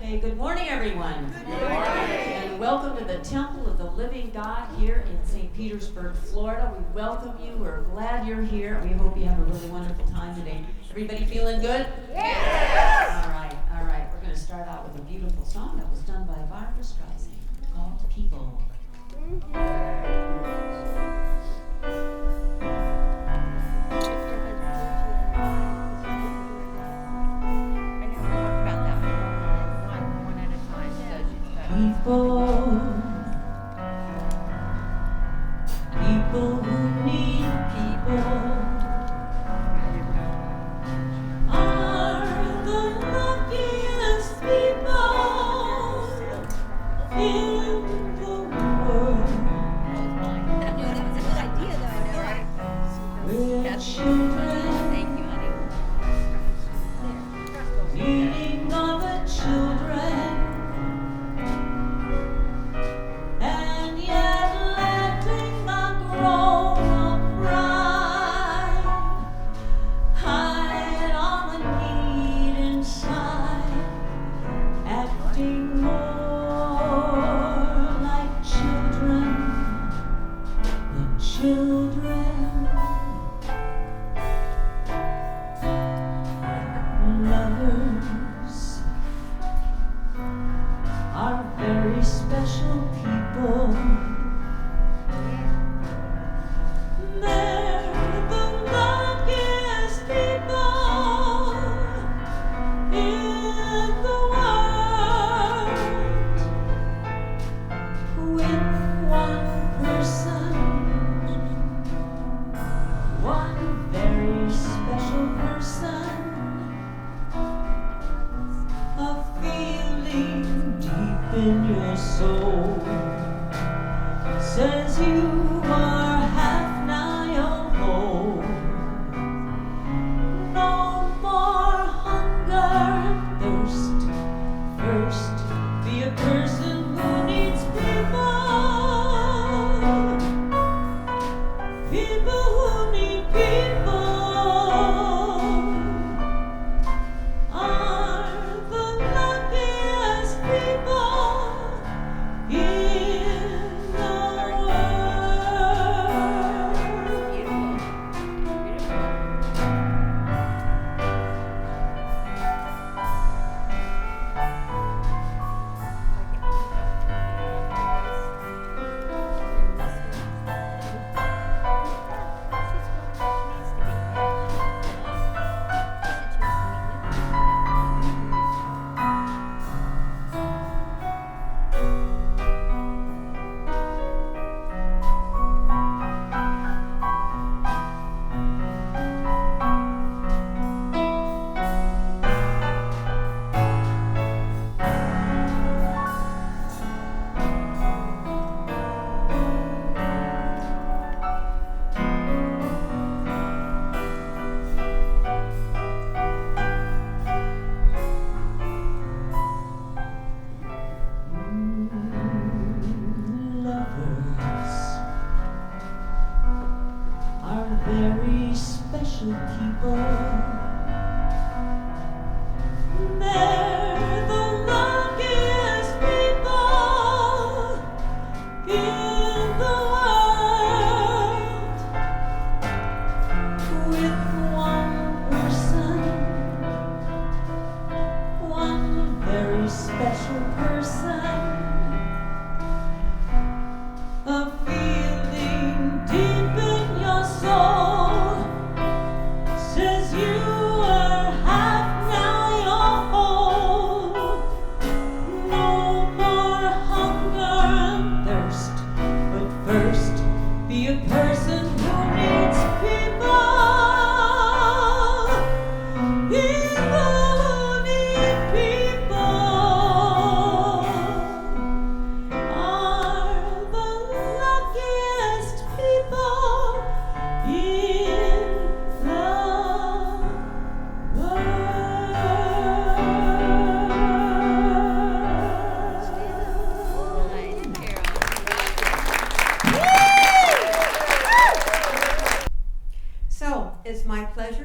Good morning, everyone. Good morning. And welcome to the Temple of the Living God here in St. Petersburg, Florida. We welcome you. We're glad you're here. We hope you have a really wonderful time today. Everybody feeling good? Yes. All right. We're going to start out with a beautiful song that was done by Barbara Streisand called People. People who need people are the luckiest people in the world. That was a good idea, though. We're children needing other children.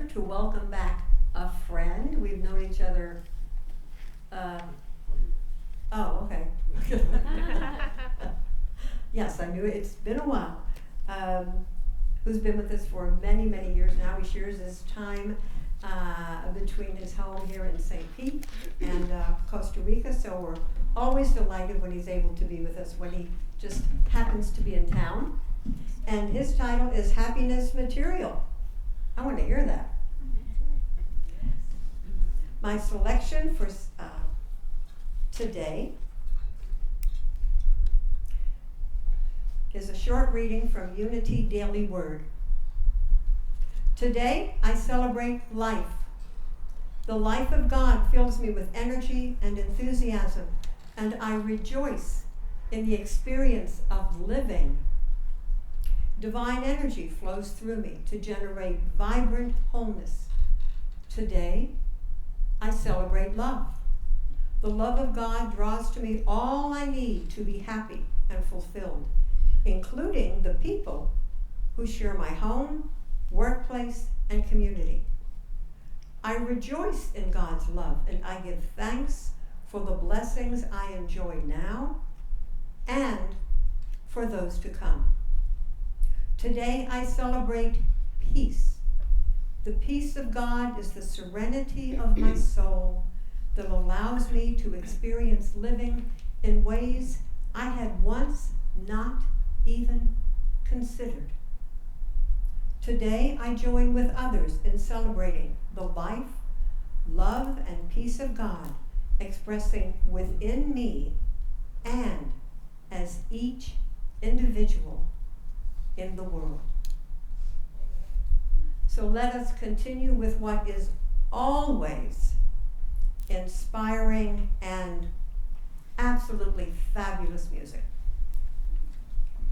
To welcome back a friend. We've known each other Yes, I knew it. It's been a while. Who's been with us for many, many years now. He shares his time between his home here in St. Pete and Costa Rica, so we're always delighted when he's able to be with us when he just happens to be in town. And his title is Happiness Material. I want to hear that. My selection for today is a short reading from Unity Daily Word. Today I celebrate life. The life of God fills me with energy and enthusiasm, and I rejoice in the experience of living. Divine energy flows through me to generate vibrant wholeness. Today I celebrate love. The love of God draws to me all I need to be happy and fulfilled, including the people who share my home, workplace, and community. I rejoice in God's love, and I give thanks for the blessings I enjoy now and for those to come. Today I celebrate peace. The peace of God is the serenity of my soul that allows me to experience living in ways I had once not even considered. Today I join with others in celebrating the life, love, and peace of God expressing within me and as each individual in the world. So let us continue with what is always inspiring and absolutely fabulous music.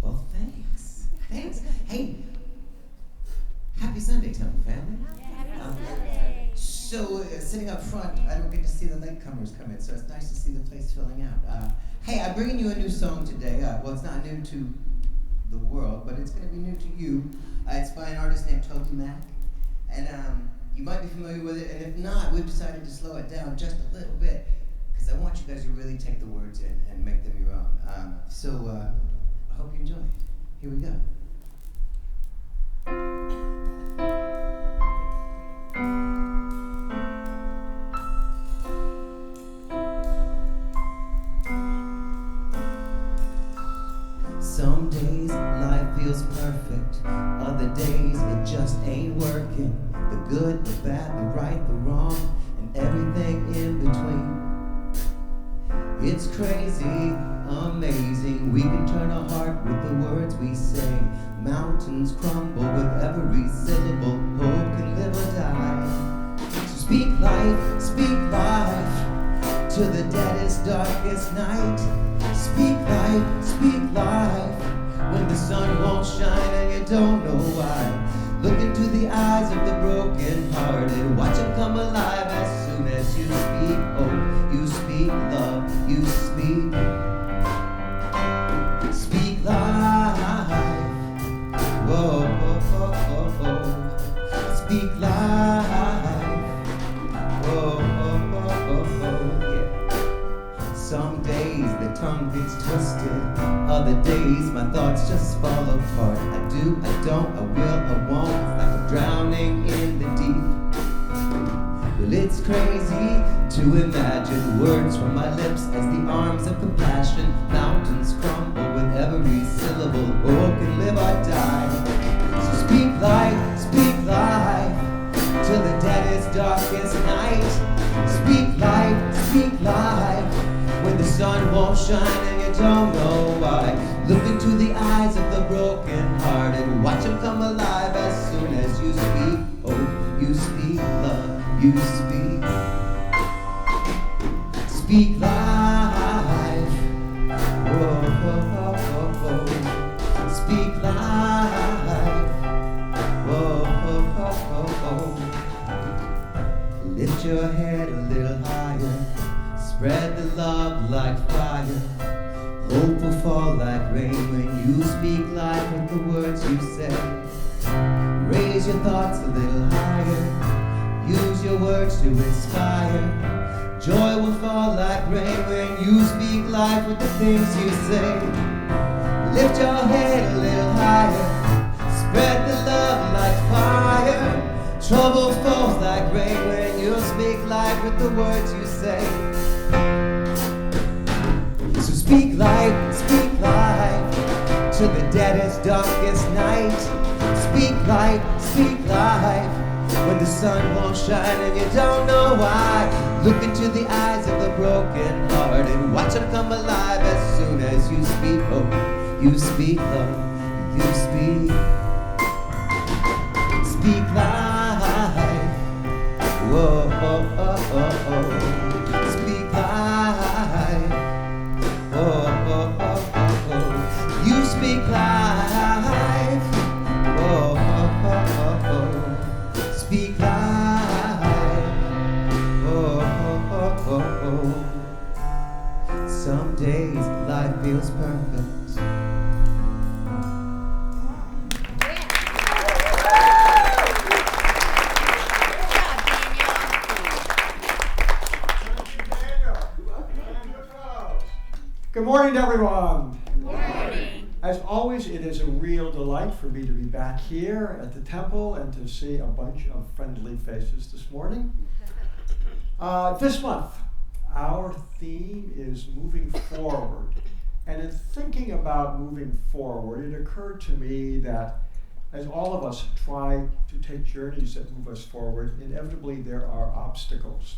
Well, thanks. Thanks. Hey, happy Sunday, Temple family. Happy Sunday. So, sitting up front, I don't get to see the latecomers come in, so it's nice to see the place filling out. Hey, I'm bringing you a new song today. Well, it's not new to the world, but it's going to be new to you. It's by an artist named Toby Mac, and you might be familiar with it, and if not, we've decided to slow it down just a little bit, because I want you guys to really take the words in and make them your own. So, I hope you enjoy it. Here we go. Some days life feels perfect, other days it just ain't working. The good, the bad, the right, the wrong, and everything in between. It's crazy, amazing, we can turn our heart with the words we say. Mountains crumble with every syllable, hope can live or die. So speak life, to the deadest, darkest night. Speak life, when the sun won't shine and you don't know why. Look into the eyes of the broken hearted, watch them come alive as soon as you speak hope, you speak love, you speak life. Whoa, whoa, whoa, whoa, whoa. Speak life. Whoa, whoa, whoa, whoa, whoa, yeah. Some days the tongue gets twisted, other days my thoughts just fall apart. I do, I don't, I will, I won't. It's like I'm drowning in the deep. Well, it's crazy to imagine words from my lips as the arms of compassion. Mountains crumble with every syllable. Oh, can live or die. So speak life, till the deadest, darkest night. Speak life, when the sun won't shine and you don't know why. Look into the eyes of the broken hearted, watch them come alive as soon as you speak hope, you speak love, you speak life. Whoa, whoa, whoa, whoa, whoa. Speak life. Whoa, whoa, whoa, whoa, whoa. Lift your head a little higher, spread the love like fire. Hope will fall like rain when you speak life with the words you say. Raise your thoughts a little higher, your words to inspire. Joy will fall like rain when you speak life. life with the things you say. Lift your head a little higher, spread the love like fire. Trouble falls like rain when you speak life with the words you say. So speak life to the deadest, darkest night. Speak life when the sun won't shine and you don't know why. Look into the eyes of the broken heart and watch them come alive as soon as you speak hope. You speak love, you speak. Speak life. Whoa, oh, oh, oh, oh. Speak life. Oh, oh, oh, oh, oh. You speak life. Oh, oh, oh, oh, oh. Speak life. Oh, oh, oh, oh, oh. Some days life feels perfect. Good morning, everyone. Good morning. As always, it is a real delight for me to be back here at the temple and to see a bunch of friendly faces this morning. This month, our theme is moving forward. And in thinking about moving forward, it occurred to me that as all of us try to take journeys that move us forward, inevitably there are obstacles.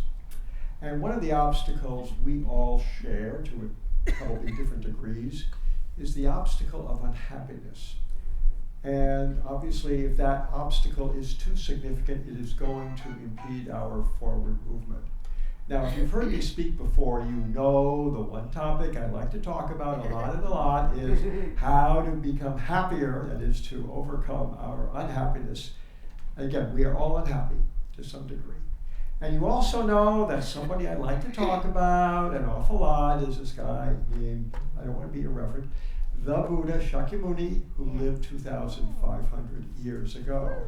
And one of the obstacles we all share to probably different degrees is the obstacle of unhappiness. And obviously, if that obstacle is too significant, it is going to impede our forward movement. Now, if you've heard me speak before, you know the one topic I like to talk about a lot is how to become happier, that is to overcome our unhappiness. Again, we are all unhappy to some degree. And you also know that somebody I like to talk about an awful lot is this guy named, I don't want to be irreverent, the Buddha Shakyamuni, who lived 2,500 years ago.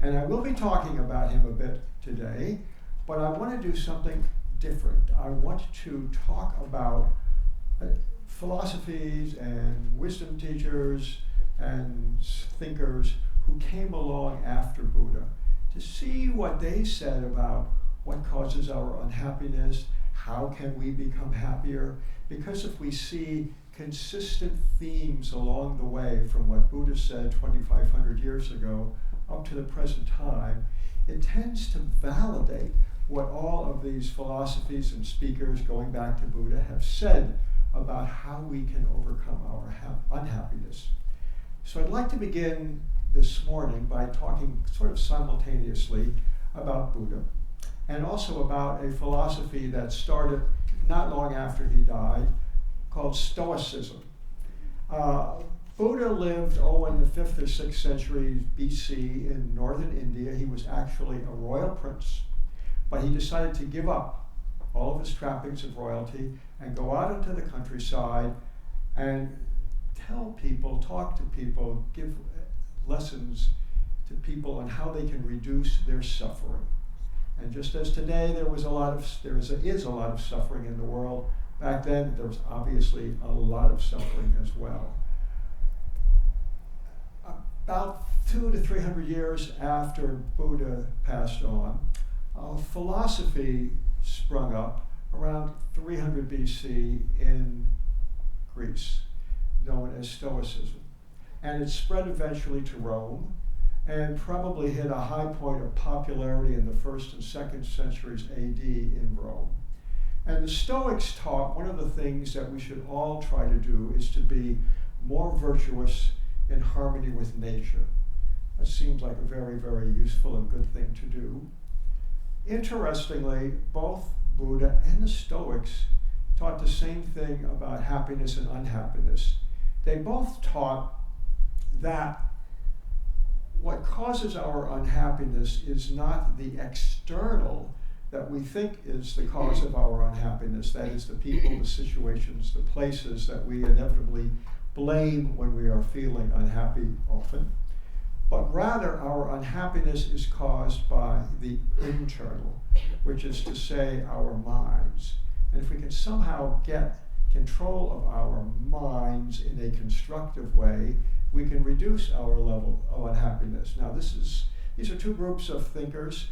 And I will be talking about him a bit today, but I want to do something different. I want to talk about philosophies and wisdom teachers and thinkers who came along after Buddha to see what they said about what causes our unhappiness, how can we become happier, because if we see consistent themes along the way from what Buddha said 2,500 years ago up to the present time, it tends to validate what all of these philosophies and speakers going back to Buddha have said about how we can overcome our unhappiness. So I'd like to begin this morning by talking sort of simultaneously about Buddha and also about a philosophy that started not long after he died called Stoicism. Buddha lived, in the 5th or 6th century BC in northern India. He was actually a royal prince, but he decided to give up all of his trappings of royalty and go out into the countryside and tell people, talk to people, give lessons to people on how they can reduce their suffering. And just as today there is a lot of suffering in the world, back then there was obviously a lot of suffering as well. About 200 to 300 years after Buddha passed on, philosophy sprung up around 300 BC in Greece, known as Stoicism. And it spread eventually to Rome and probably hit a high point of popularity in the 1st and 2nd centuries AD in Rome. And the Stoics taught one of the things that we should all try to do is to be more virtuous in harmony with nature. That seems like a very, very useful and good thing to do. Interestingly, both Buddha and the Stoics taught the same thing about happiness and unhappiness. They both taught that what causes our unhappiness is not the external that we think is the cause of our unhappiness. That is the people, the situations, the places that we inevitably blame when we are feeling unhappy often. But rather our unhappiness is caused by the internal, which is to say our minds. And if we can somehow get control of our minds in a constructive way, we can reduce our level of unhappiness. Now, these are two groups of thinkers,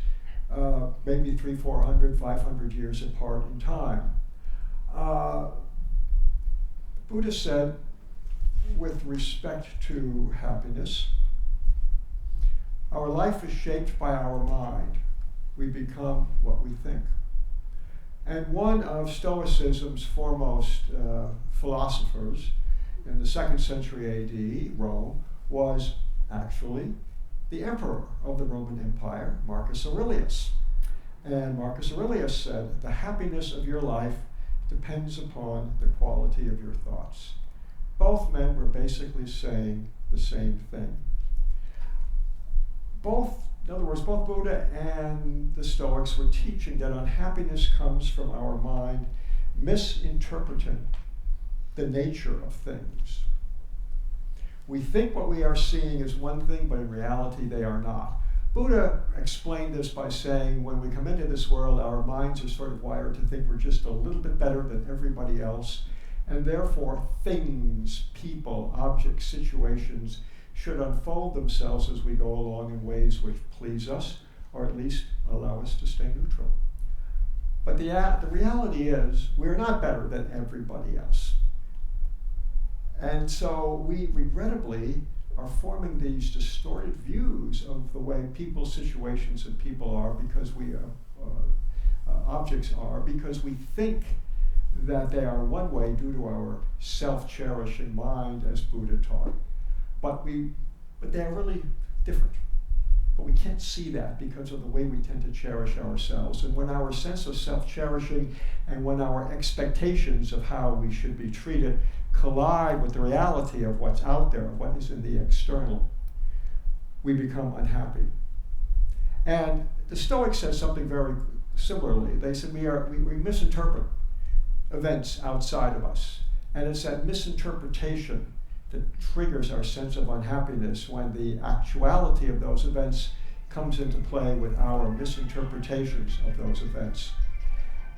maybe 300, 400, 500 years apart in time. Buddha said, with respect to happiness, our life is shaped by our mind. We become what we think. And one of Stoicism's foremost philosophers in the 2nd century AD, Rome, was actually the emperor of the Roman Empire, Marcus Aurelius. And Marcus Aurelius said, the happiness of your life depends upon the quality of your thoughts. Both men were basically saying the same thing. In other words, both Buddha and the Stoics were teaching that unhappiness comes from our mind misinterpreting the nature of things. We think what we are seeing is one thing, but in reality they are not. Buddha explained this by saying, when we come into this world, our minds are sort of wired to think we're just a little bit better than everybody else, and therefore things, people, objects, situations should unfold themselves as we go along in ways which please us, or at least allow us to stay neutral. But the reality is, we're not better than everybody else. And so we regrettably are forming these distorted views of the way people, situations, and people are because objects are, because we think that they are one way due to our self-cherishing mind, as Buddha taught. But they're really different. But we can't see that because of the way we tend to cherish ourselves. And when our sense of self-cherishing and when our expectations of how we should be treated collide with the reality of what's out there, what is in the external, we become unhappy. And the Stoics said something very similarly. They said we misinterpret events outside of us. And it's that misinterpretation that triggers our sense of unhappiness when the actuality of those events comes into play with our misinterpretations of those events.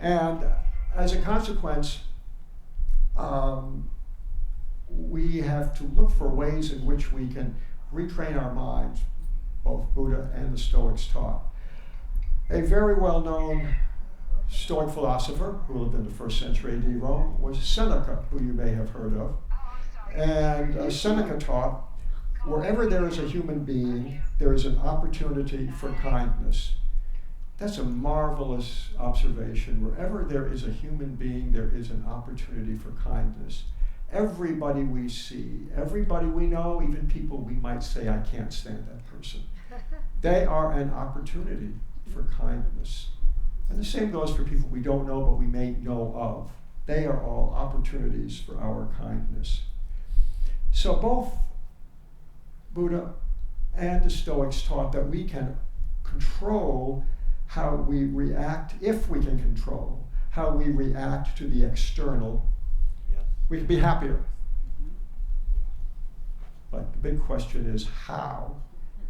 And as a consequence, we have to look for ways in which we can retrain our minds, both Buddha and the Stoics taught. A very well-known Stoic philosopher who lived in the 1st century AD Rome was Seneca, who you may have heard of. And Seneca taught, wherever there is a human being, there is an opportunity for kindness. That's a marvelous observation. Wherever there is a human being, there is an opportunity for kindness. Everybody we see, everybody we know, even people we might say, I can't stand that person, they are an opportunity for kindness. And the same goes for people we don't know but we may know of. They are all opportunities for our kindness. So both Buddha and the Stoics taught that we can control how we react, if we can control how we react to the external. Yes. We can be happier. But the big question is, how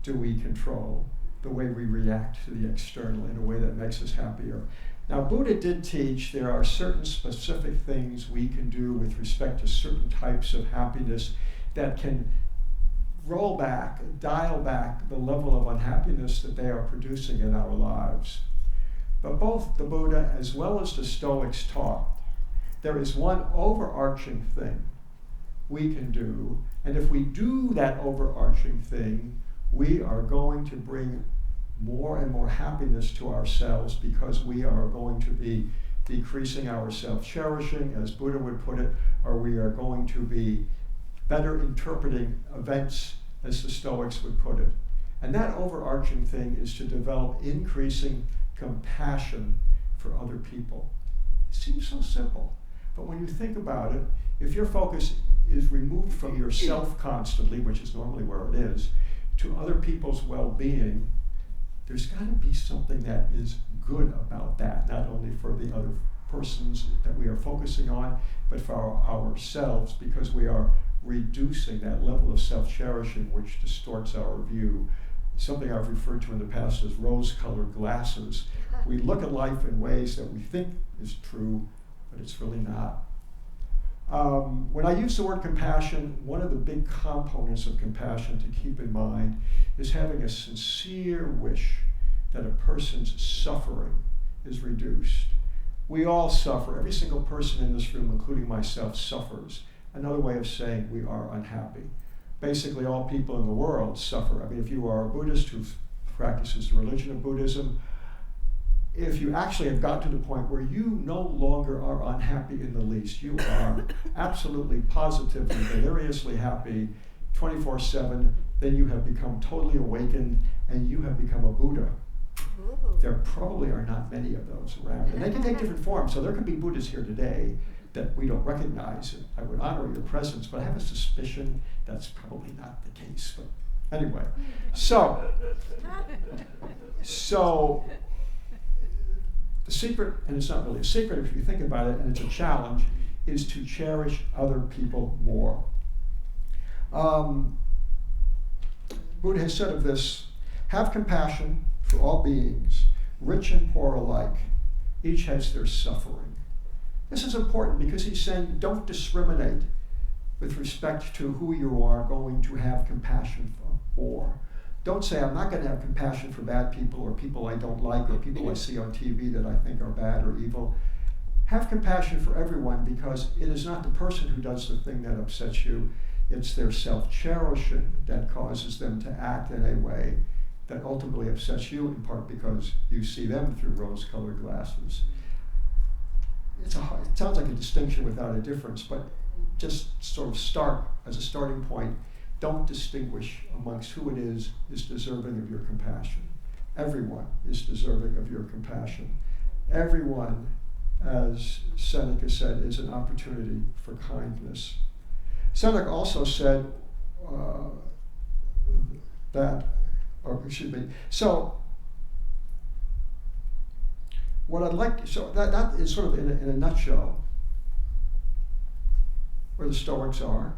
do we control the way we react to the external in a way that makes us happier? Now, Buddha did teach there are certain specific things we can do with respect to certain types of happiness that can roll back, dial back the level of unhappiness that they are producing in our lives. But both the Buddha as well as the Stoics taught there is one overarching thing we can do, and if we do that overarching thing, we are going to bring more and more happiness to ourselves because we are going to be decreasing our self-cherishing, as Buddha would put it, or we are going to be better interpreting events, as the Stoics would put it. And that overarching thing is to develop increasing compassion for other people. It seems so simple, but when you think about it, if your focus is removed from yourself constantly, which is normally where it is, to other people's well-being, there's got to be something that is good about that, not only for the other persons that we are focusing on, but for ourselves, because we are reducing that level of self-cherishing which distorts our view. Something I've referred to in the past as rose-colored glasses. We look at life in ways that we think is true, but it's really not. When I use the word compassion, one of the big components of compassion to keep in mind is having a sincere wish that a person's suffering is reduced. We all suffer. Every single person in this room, including myself, suffers. Another way of saying we are unhappy. Basically, all people in the world suffer. I mean, if you are a Buddhist who practices the religion of Buddhism, if you actually have got to the point where you no longer are unhappy in the least, you are absolutely, positively, deliriously happy 24/7, then you have become totally awakened and you have become a Buddha. Ooh. There probably are not many of those around. And they can take different forms. So there could be Buddhas here today that we don't recognize. I would honor your presence, but I have a suspicion that's probably not the case. But anyway, so the secret, and it's not really a secret if you think about it, and it's a challenge, is to cherish other people more. Buddha has said of this, have compassion for all beings, rich and poor alike. Each has their suffering. This is important because he's saying don't discriminate with respect to who you are going to have compassion for. Don't say, I'm not going to have compassion for bad people or people I don't like or people I see on TV that I think are bad or evil. Have compassion for everyone because it is not the person who does the thing that upsets you, it's their self-cherishing that causes them to act in a way that ultimately upsets you, in part because you see them through rose-colored glasses. It sounds like a distinction without a difference, but just sort of start as a starting point. Don't distinguish amongst who it is deserving of your compassion. Everyone is deserving of your compassion. Everyone, as Seneca said, is an opportunity for kindness. Seneca also said that what I'd like, that is sort of in a nutshell where the Stoics are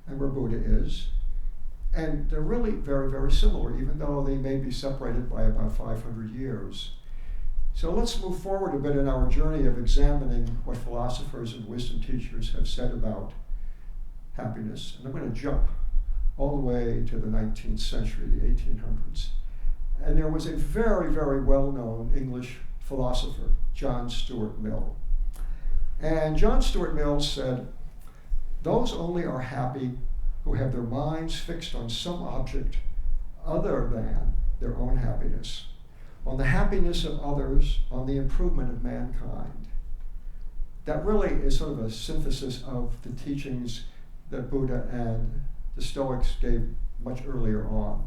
and where Buddha is. And they're really very, very similar, even though they may be separated by about 500 years. So let's move forward a bit in our journey of examining what philosophers and wisdom teachers have said about happiness. And I'm going to jump all the way to the 19th century, the 1800s. And there was a very, very well-known English philosopher, John Stuart Mill. And John Stuart Mill said, those only are happy who have their minds fixed on some object other than their own happiness, on the happiness of others, on the improvement of mankind. That really is sort of a synthesis of the teachings that Buddha and the Stoics gave much earlier on.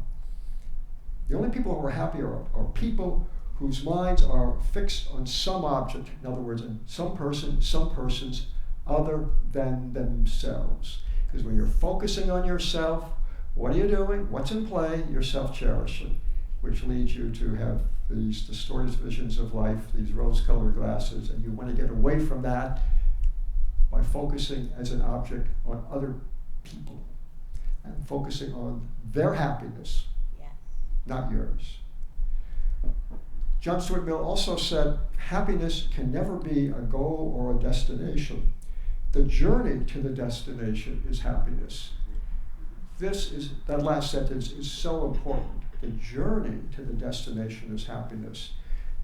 The only people who are happy are people whose minds are fixed on some object, in other words, on some person, some persons other than themselves. Because when you're focusing on yourself, what are you doing? What's in play? You're self-cherishing, which leads you to have these distorted visions of life, these rose-colored glasses, and you want to get away from that by focusing as an object on other people and focusing on their happiness, Yes. not yours. John Stuart Mill also said, happiness can never be a goal or a destination. The journey to the destination is happiness. That last sentence is so important. The journey to the destination is happiness.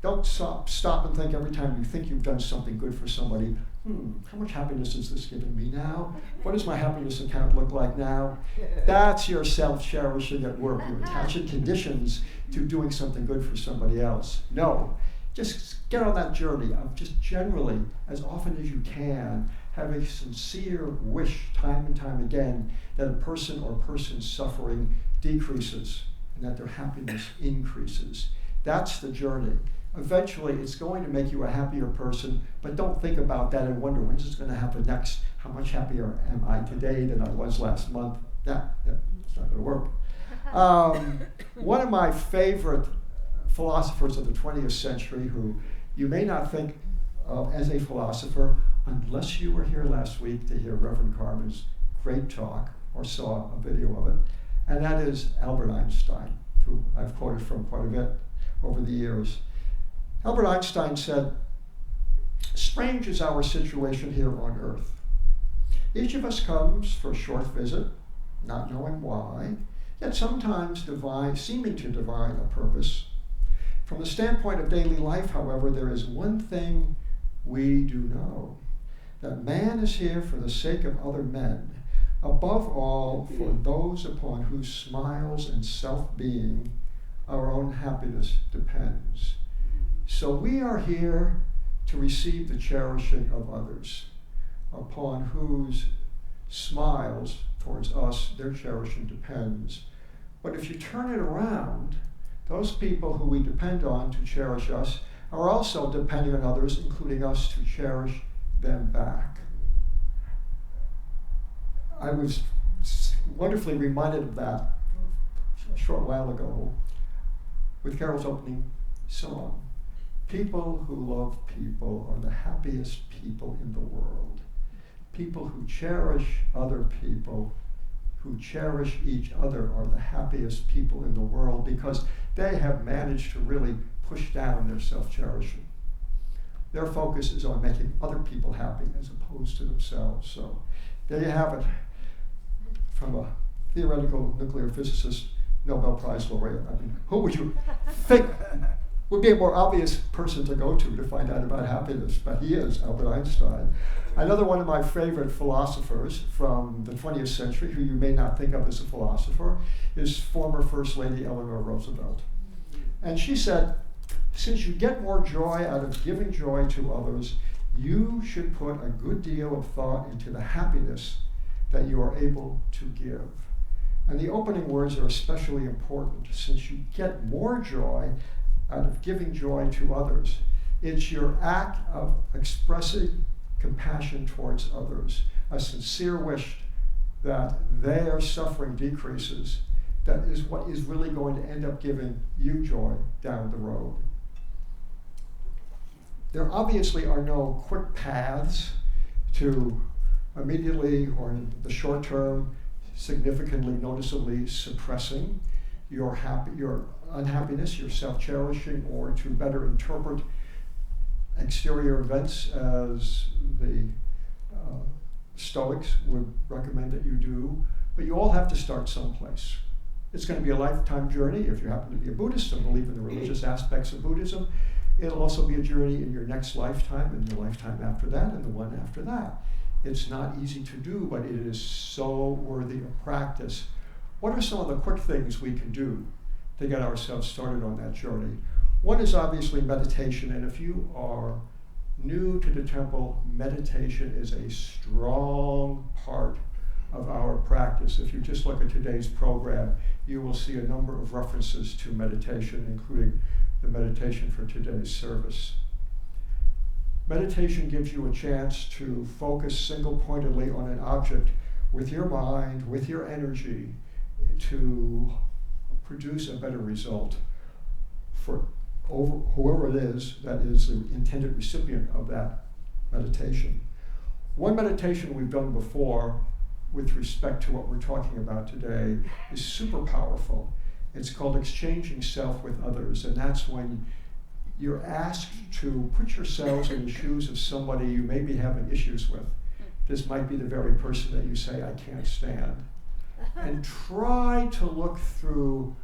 Don't stop and think every time you think you've done something good for somebody, how much happiness is this giving me now? What does my happiness account look like now? That's your self-cherishing at work. You're attaching conditions to doing something good for somebody else. No, just get on that journey of just generally, as often as you can, have a sincere wish time and time again that a person or person's suffering decreases and that their happiness increases. That's the journey. Eventually, it's going to make you a happier person, but don't think about that and wonder, when's this going to happen next? How much happier am I today than I was last month? It's not going to work. One of my favorite philosophers of the 20th century, who you may not think of as a philosopher, unless you were here last week to hear Reverend Carmen's great talk or saw a video of it, and that is Albert Einstein, who I've quoted from quite a bit over the years. Albert Einstein said, strange is our situation here on earth. Each of us comes for a short visit, not knowing why, yet sometimes seeming to divine a purpose. From the standpoint of daily life, however, there is one thing we do know, that man is here for the sake of other men, above all for those upon whose smiles and self-being our own happiness depends. So we are here to receive the cherishing of others, upon whose smiles towards us their cherishing depends. But if you turn it around, those people who we depend on to cherish us are also depending on others, including us, to cherish them back. I was wonderfully reminded of that a short while ago with Carol's opening song. People who love people are the happiest people in the world. People who cherish other people, who cherish each other, are the happiest people in the world because they have managed to really push down their self-cherishing. Their focus is on making other people happy as opposed to themselves. So there you have it, from a theoretical nuclear physicist, Nobel Prize laureate. I mean, who would you think would be a more obvious person to go to find out about happiness? But he is, Albert Einstein. Another one of my favorite philosophers from the 20th century, who you may not think of as a philosopher, is former First Lady Eleanor Roosevelt. And she said, since you get more joy out of giving joy to others, you should put a good deal of thought into the happiness that you are able to give. And the opening words are especially important, since you get more joy out of giving joy to others. It's your act of expressing compassion towards others, a sincere wish that their suffering decreases, that is what is really going to end up giving you joy down the road. There obviously are no quick paths to immediately or in the short term significantly, noticeably suppressing your unhappiness, your self-cherishing, or to better interpret exterior events as the Stoics would recommend that you do. But you all have to start someplace. It's going to be a lifetime journey if you happen to be a Buddhist and believe in the religious aspects of Buddhism. It'll also be a journey in your next lifetime and your lifetime after that and the one after that. It's not easy to do, but it is so worthy of practice. What are some of the quick things we can do to get ourselves started on that journey? One is obviously meditation, and if you are new to the temple, meditation is a strong part of our practice. If you just look at today's program, you will see a number of references to meditation, including the meditation for today's service. Meditation gives you a chance to focus single-pointedly on an object with your mind, with your energy, to produce a better result for whoever it is that is the intended recipient of that meditation. One meditation we've done before with respect to what we're talking about today is super powerful. It's called Exchanging Self with Others, and that's when you're asked to put yourselves in the shoes of somebody you may be having issues with. This might be the very person that you say, I can't stand. And try to look through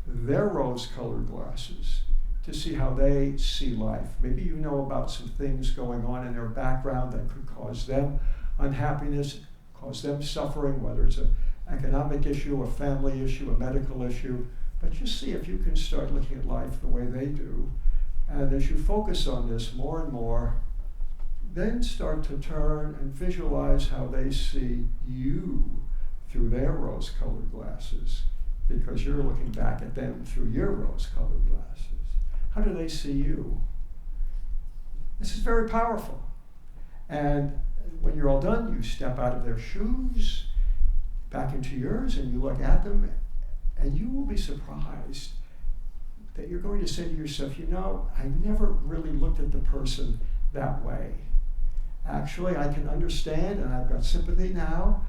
their rose-colored glasses to see how they see life. Maybe you know about some things going on in their background that could cause them unhappiness, cause them suffering, whether it's an economic issue, a family issue, a medical issue. But just see if you can start looking at life the way they do. And as you focus on this more and more, then start to turn and visualize how they see you through their rose-colored glasses, because you're looking back at them through your rose-colored glasses. How do they see you? This is very powerful. And when you're all done, you step out of their shoes, back into yours, and you look at them, and you will be surprised that you're going to say to yourself, you know, I never really looked at the person that way. Actually, I can understand, and I've got sympathy now,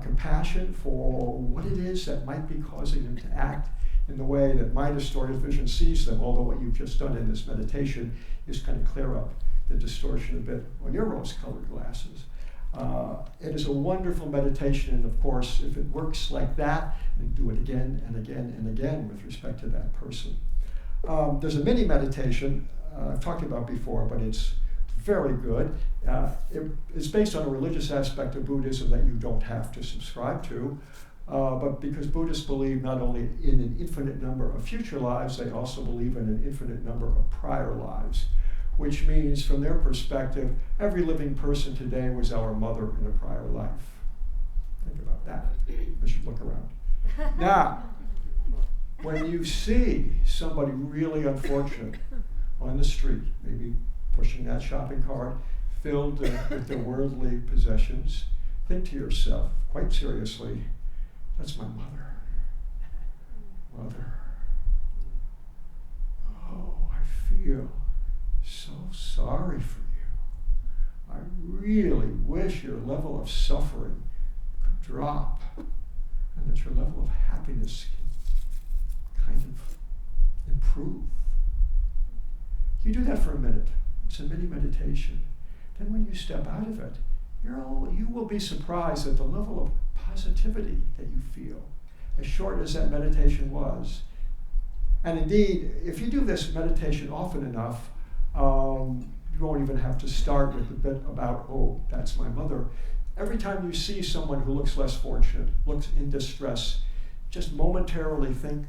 compassion for what it is that might be causing them to act in the way that my distorted vision sees them, although what you've just done in this meditation is kind of clear up the distortion a bit on your rose-colored glasses. It is a wonderful meditation, and of course, if it works like that, then do it again and again and again with respect to that person. There's a mini meditation I've talked about before, but it's very good. It's based on a religious aspect of Buddhism that you don't have to subscribe to, but because Buddhists believe not only in an infinite number of future lives, they also believe in an infinite number of prior lives, which means from their perspective, every living person today was our mother in a prior life. Think about that as you look around. Now, when you see somebody really unfortunate on the street, maybe pushing that shopping cart filled with their worldly possessions, think to yourself, quite seriously, that's my mother. Mother. Oh, I feel so sorry for you. I really wish your level of suffering could drop and that your level of happiness can kind of improve. You do that for a minute. It's a mini meditation. Then when you step out of it, you will be surprised at the level of positivity that you feel, as short as that meditation was. And indeed, if you do this meditation often enough, you won't even have to start with the bit about, oh, that's my mother. Every time you see someone who looks less fortunate, looks in distress, just momentarily think,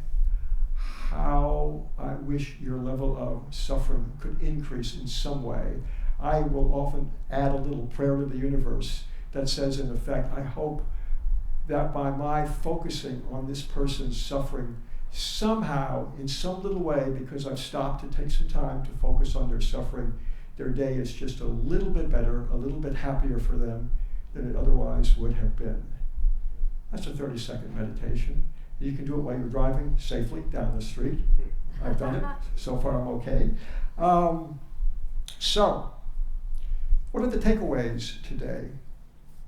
how I wish your level of suffering could increase in some way. I will often add a little prayer to the universe that says, in effect, I hope that by my focusing on this person's suffering, somehow, in some little way, because I've stopped to take some time to focus on their suffering, their day is just a little bit better, a little bit happier for them than it otherwise would have been. That's a 30-second meditation. You can do it while you're driving safely down the street. I've done it. So far, I'm okay. So, what are the takeaways today?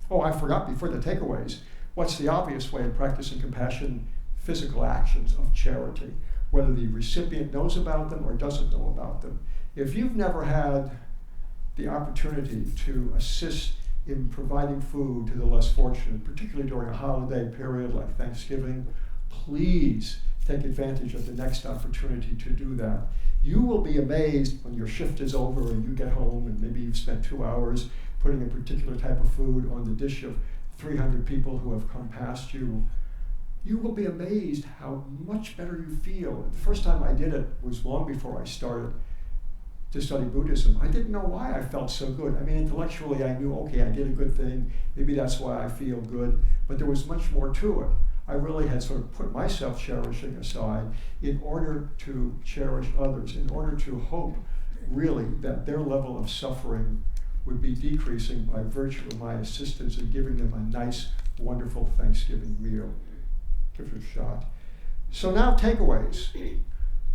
Oh, I forgot before the takeaways. What's the obvious way of practicing compassion? Physical actions of charity, whether the recipient knows about them or doesn't know about them. If you've never had the opportunity to assist in providing food to the less fortunate, particularly during a holiday period like Thanksgiving, please take advantage of the next opportunity to do that. You will be amazed when your shift is over and you get home and maybe you've spent 2 hours putting a particular type of food on the dish of 300 people who have come past you. You will be amazed how much better you feel. The first time I did it was long before I started to study Buddhism. I didn't know why I felt so good. I mean, intellectually I knew, okay, I did a good thing. Maybe that's why I feel good. But there was much more to it. I really had sort of put myself cherishing aside in order to cherish others, in order to hope really that their level of suffering would be decreasing by virtue of my assistance in giving them a nice, wonderful Thanksgiving meal. Give it a shot. So now takeaways.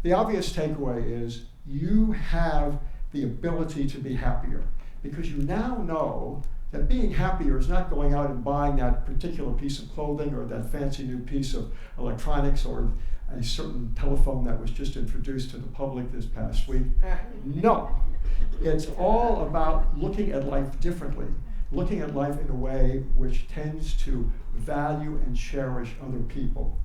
The obvious takeaway is you have the ability to be happier because you now know that being happier is not going out and buying that particular piece of clothing or that fancy new piece of electronics or a certain telephone that was just introduced to the public this past week. No. It's all about looking at life differently, looking at life in a way which tends to value and cherish other people.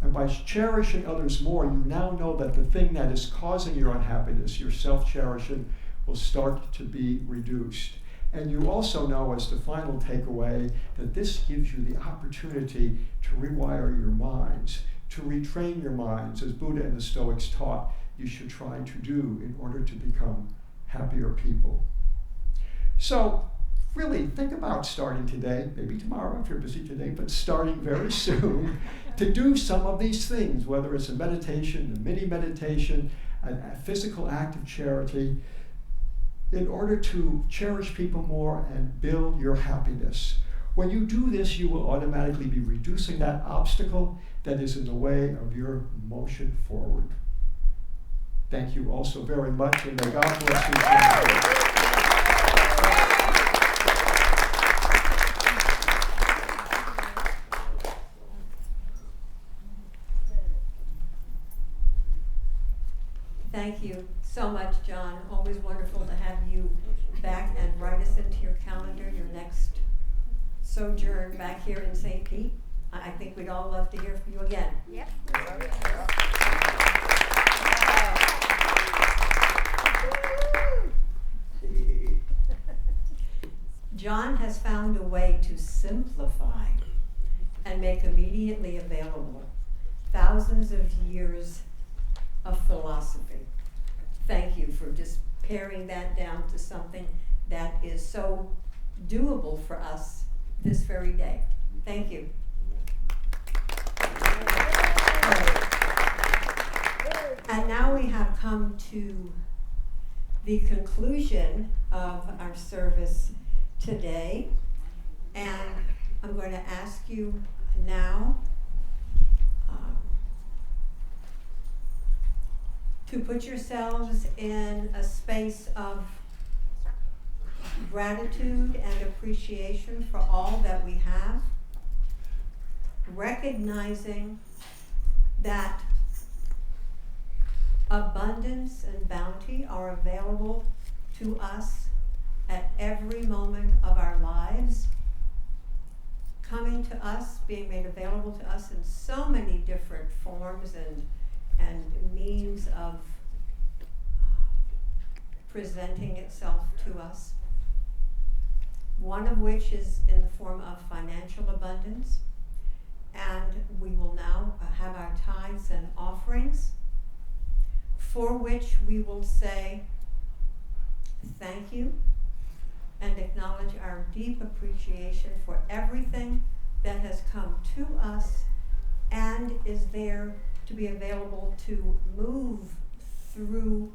And by cherishing others more, you now know that the thing that is causing your unhappiness, your self-cherishing, will start to be reduced. And you also know, as the final takeaway, that this gives you the opportunity to rewire your minds, to retrain your minds, as Buddha and the Stoics taught you should try to do in order to become happier people. So, really, think about starting today, maybe tomorrow if you're busy today, but starting very soon to do some of these things, whether it's a meditation, a mini meditation, a physical act of charity, in order to cherish people more and build your happiness. When you do this, you will automatically be reducing that obstacle that is in the way of your motion forward. Thank you all so very much, and may God bless you. Thank you so much, John. Always wonderful to have you back and write us into your calendar your next sojourn back here in St. Pete. I think we'd all love to hear from you again. Yep. John has found a way to simplify and make immediately available thousands of years of philosophy. Thank you for just paring that down to something that is so doable for us this very day. Thank you. And now we have come to the conclusion of our service today, and I'm going to ask you now to put yourselves in a space of gratitude and appreciation for all that we have, recognizing that abundance and bounty are available to us at every moment of our lives, coming to us, being made available to us in so many different forms and means of presenting itself to us. One of which is in the form of financial abundance, and we will now have our tithes and offerings, for which we will say thank you and acknowledge our deep appreciation for everything that has come to us and is there to be available to move through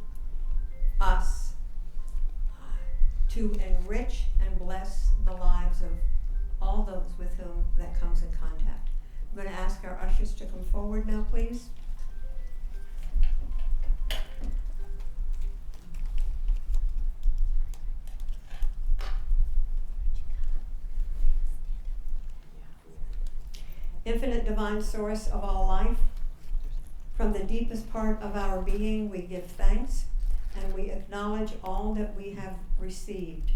us to enrich and bless the lives of all those with whom that comes in contact. I'm going to ask our ushers to come forward now, please. Infinite divine source of all life, from the deepest part of our being we give thanks and we acknowledge all that we have received.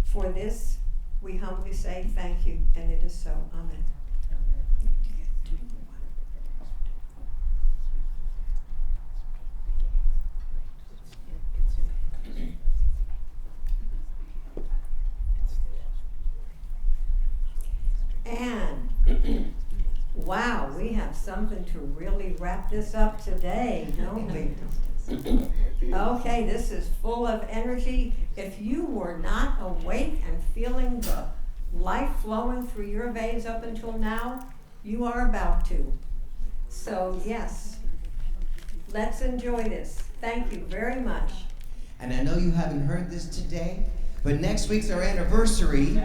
For this we humbly say thank you, and it is so. Amen. And wow, we have something to really wrap this up today, don't we? Okay, this is full of energy. If you were not awake and feeling the life flowing through your veins up until now, you are about to. So yes, let's enjoy this. Thank you very much. And I know you haven't heard this today, but next week's our anniversary.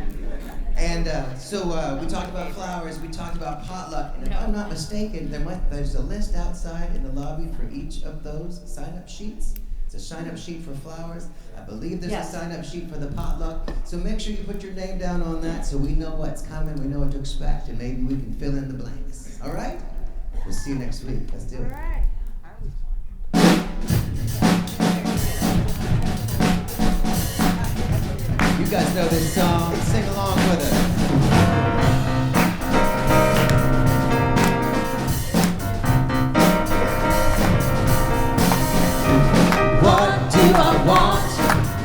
And so we talked about flowers, we talked about potluck, and if I'm not mistaken, there's a list outside in the lobby for each of those sign-up sheets. It's a sign-up sheet for flowers. I believe there's a sign-up sheet for the potluck. So make sure you put your name down on that so we know what's coming, we know what to expect, and maybe we can fill in the blanks. All right? We'll see you next week. Let's do it. All right. You guys know this song. Sing along with us. What do I want?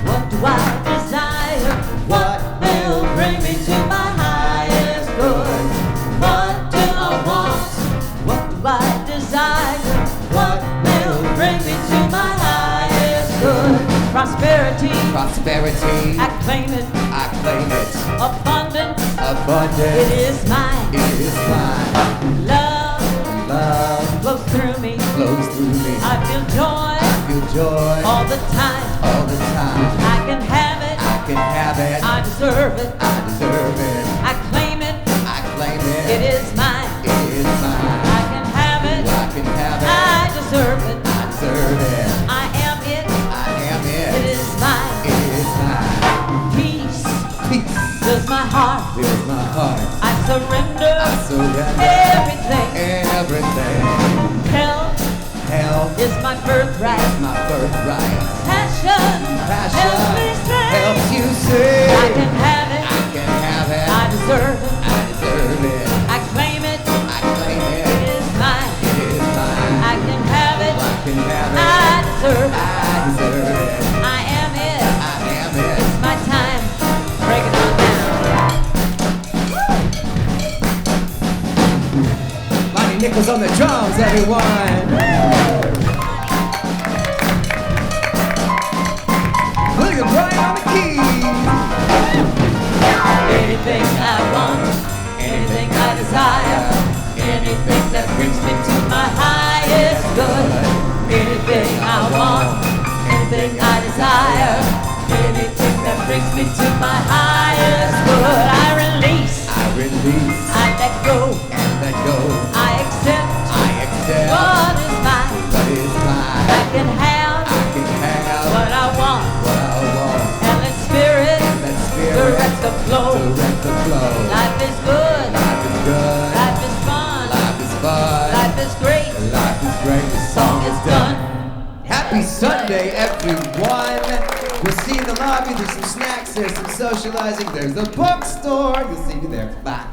What do I desire? What will bring me to my highest good? What do I want? What do I desire? What will bring me to my highest good? Prosperity, Prosperity. I claim it. I claim it. Abundance, Abundance. it is mine. It is mine. Love, Love flows through me. flows through me. I feel joy I feel joy all the time. all the time. I can have it. I can have it. I deserve it. I deserve it. I claim it. I claim it. It is mine. It is mine. I can have it. I can have it. I deserve it. I deserve it. I am it. I am It it. is mine. It is mine. Peace Peace fills my heart. fills my heart. I surrender I surrender everything. everything. Health, Health is my birthright. My birthright. Passion, helps me say, helps you say, I can have it, I can have it. I deserve it, I deserve it. I claim it, I claim it it. is mine. It is mine. I can have it, I can have it. I deserve it, I deserve it. I am it, I am it. it's my time, break it on down. Lonnie Nichols on the drums, everyone. Look at Bryant on the keys. Anything I want, anything I desire, anything that brings me to my highest good. Anything I want, anything I desire, anything that brings me to my highest good. I release, I release I let go, and let go. I accept I accept what is mine. what is mine. I can have I can have what I want, what I want. and let spirit Let spirit direct the flow. direct the flow. Life is good, Life is good. life is fun, Life is fun. life is great. Life is great. The Song is done. Happy Sunday, everyone. We'll see you in the lobby. There's some snacks. There's some socializing. There's the bookstore. We'll see you there. Bye.